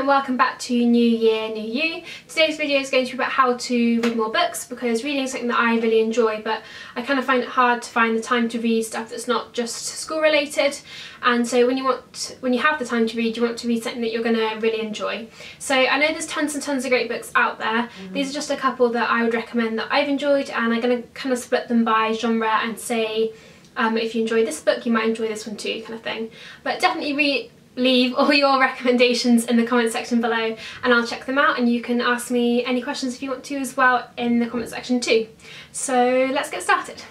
and welcome back to New Year, New You. Today's video is going to be about how to read more books, because reading is something that I really enjoy, but I kind of find it hard to find the time to read stuff that's not just school related. And so when you have the time to read, you want to read something that you're going to really enjoy. So I know there's tons and tons of great books out there. These are just a couple that I would recommend that I've enjoyed, and I'm going to kind of split them by genre and say if you enjoy this book, you might enjoy this one too, kind of thing. But definitely leave all your recommendations in the comment section below and I'll check them out, and you can ask me any questions if you want to as well in the comment section too. So let's get started.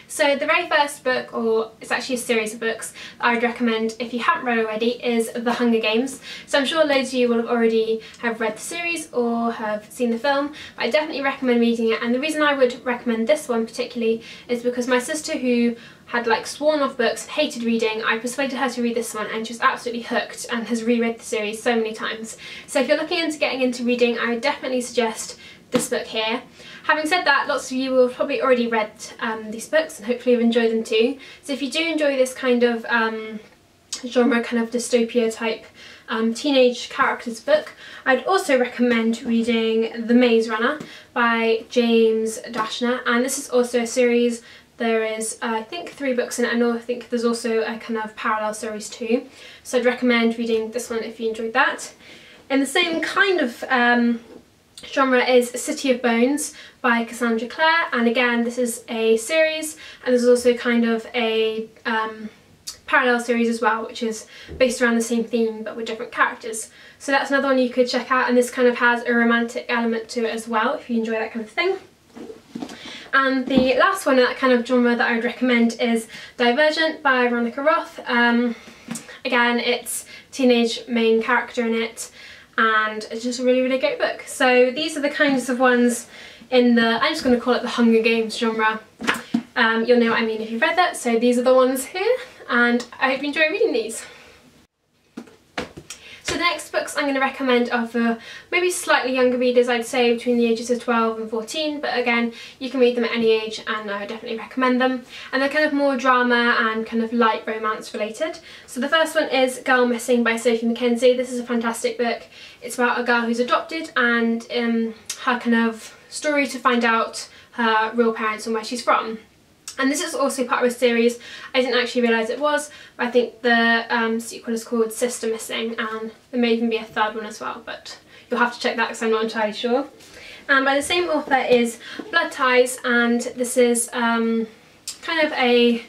So the very first book, or it's actually a series of books that I would recommend if you haven't read already, is The Hunger Games. So I'm sure loads of you will have already read the series or have seen the film, but I definitely recommend reading it. And the reason I would recommend this one particularly is because my sister, who had sworn off books and hated reading, I persuaded her to read this one, and she was absolutely hooked and has reread the series so many times. So if you're looking into getting into reading, I would definitely suggest this book here. Having said that, lots of you will have probably already read these books and hopefully have enjoyed them too. So if you do enjoy this kind of genre, kind of dystopia type teenage characters book, I'd also recommend reading The Maze Runner by James Dashner, and this is also a series. There is I think 3 books in it, and I think there's also a kind of parallel series too. So I'd recommend reading this one if you enjoyed that. And the same kind of genre is City of Bones by Cassandra Clare, and again this is a series, and there's also kind of a parallel series as well, which is based around the same theme but with different characters. So that's another one you could check out, and this kind of has a romantic element to it as well if you enjoy that kind of thing. And the last one in that kind of genre that I would recommend is Divergent by Veronica Roth. Again, it's teenage main character in it, and it's just a really, really great book. So these are the kinds of ones in the, I'm just going to call it the Hunger Games genre. You'll know what I mean if you've read that. So these are the ones here, and I hope you enjoy reading these. So the next books I'm going to recommend are for maybe slightly younger readers, I'd say between the ages of 12 and 14, but again you can read them at any age and I would definitely recommend them. And they're kind of more drama and kind of light romance related. So the first one is Girl Missing by Sophie Mackenzie. This is a fantastic book. It's about a girl who's adopted and her kind of story to find out her real parents and where she's from. And this is also part of a series. I didn't actually realise it was, but I think the sequel is called Sister Missing, and there may even be a third one as well, but you'll have to check that because I'm not entirely sure. And by the same author is Blood Ties, and this is kind of got a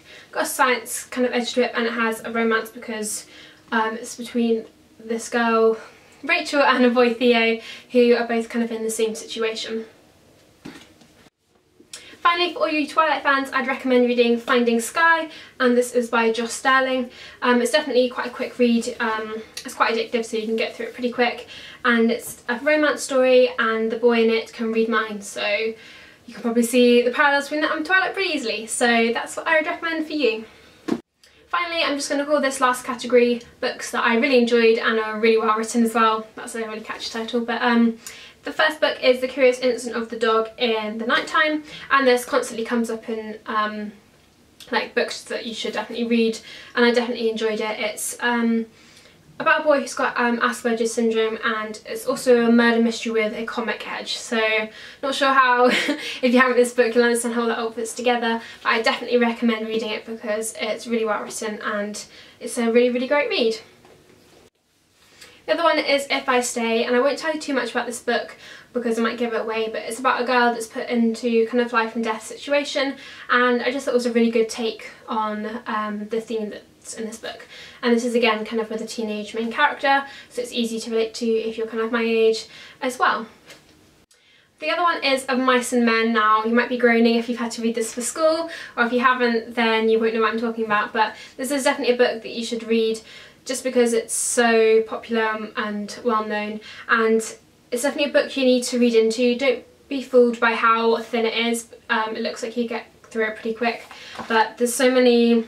science kind of edge to it, and it has a romance because it's between this girl Rachel and a boy Theo, who are both kind of in the same situation. Finally, for all you Twilight fans, I'd recommend reading Finding Sky, and this is by Joss Sterling. It's definitely quite a quick read. It's quite addictive, so you can get through it pretty quick, and it's a romance story, and the boy in it can read minds, so you can probably see the parallels between that and Twilight pretty easily. So that's what I would recommend for you. Finally, I'm just going to call this last category books that I really enjoyed and are really well written as well. That's a really catchy title, but the first book is The Curious Incident of the Dog in the Nighttime, and this constantly comes up in books that you should definitely read, and I definitely enjoyed it. It's about a boy who's got Asperger's syndrome, and it's also a murder mystery with a comic edge. So not sure how, if you haven't read this book, you'll understand how that all fits together, but I definitely recommend reading it because it's really well written and it's a really, really great read. The other one is If I Stay, and I won't tell you too much about this book because I might give it away, but it's about a girl that's put into kind of life and death situation, and I just thought it was a really good take on the theme that's in this book. And this is again kind of with a teenage main character, so it's easy to relate to if you're kind of my age as well. The other one is Of Mice and Men. Now, you might be groaning if you've had to read this for school, or if you haven't then you won't know what I'm talking about, but this is definitely a book that you should read just because it's so popular and well known, and it's definitely a book you need to read into. Don't be fooled by how thin it is. It looks like you get through it pretty quick, but there's so much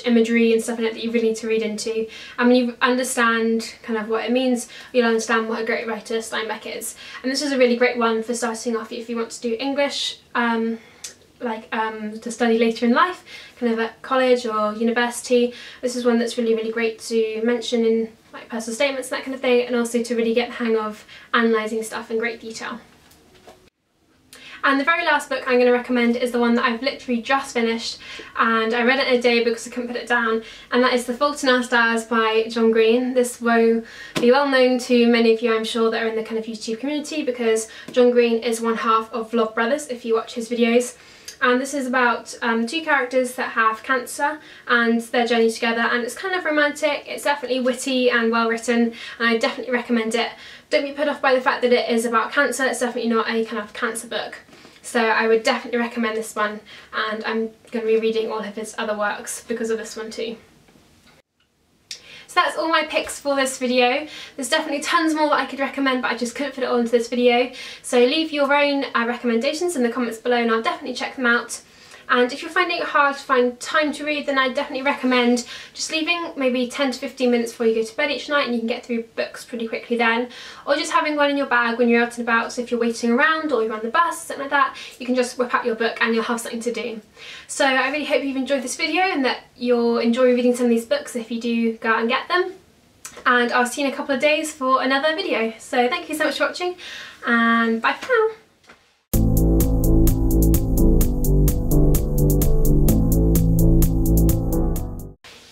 imagery and stuff in it that you really need to read into, and when you understand kind of what it means, you'll understand what a great writer Steinbeck is. And this is a really great one for starting off if you want to do English to study later in life, kind of at college or university. This is one that's really, really great to mention in like personal statements and that kind of thing, and also to really get the hang of analysing stuff in great detail. And the very last book I'm going to recommend is the one that I've literally just finished, and I read it in a day because I couldn't put it down, and that is The Fault in Our Stars by John Green. This will be well known to many of you, I'm sure, that are in the kind of YouTube community, because John Green is one half of Vlogbrothers if you watch his videos. And this is about two characters that have cancer and their journey together, and it's kind of romantic. It's definitely witty and well written, and I definitely recommend it. Don't be put off by the fact that it is about cancer. It's definitely not a kind of cancer book. So I would definitely recommend this one, and I'm going to be reading all of his other works because of this one too. So that's all my picks for this video. There's definitely tons more that I could recommend, but I just couldn't fit it all into this video. So leave your own recommendations in the comments below and I'll definitely check them out. And if you're finding it hard to find time to read, then I definitely recommend just leaving maybe 10 to 15 minutes before you go to bed each night, and you can get through books pretty quickly then. Or just having one in your bag when you're out and about, so if you're waiting around or you're on the bus, something like that, you can just whip out your book and you'll have something to do. So I really hope you've enjoyed this video and that you'll enjoy reading some of these books if you do go out and get them. And I'll see you in a couple of days for another video. So thank you so much for watching, and bye for now.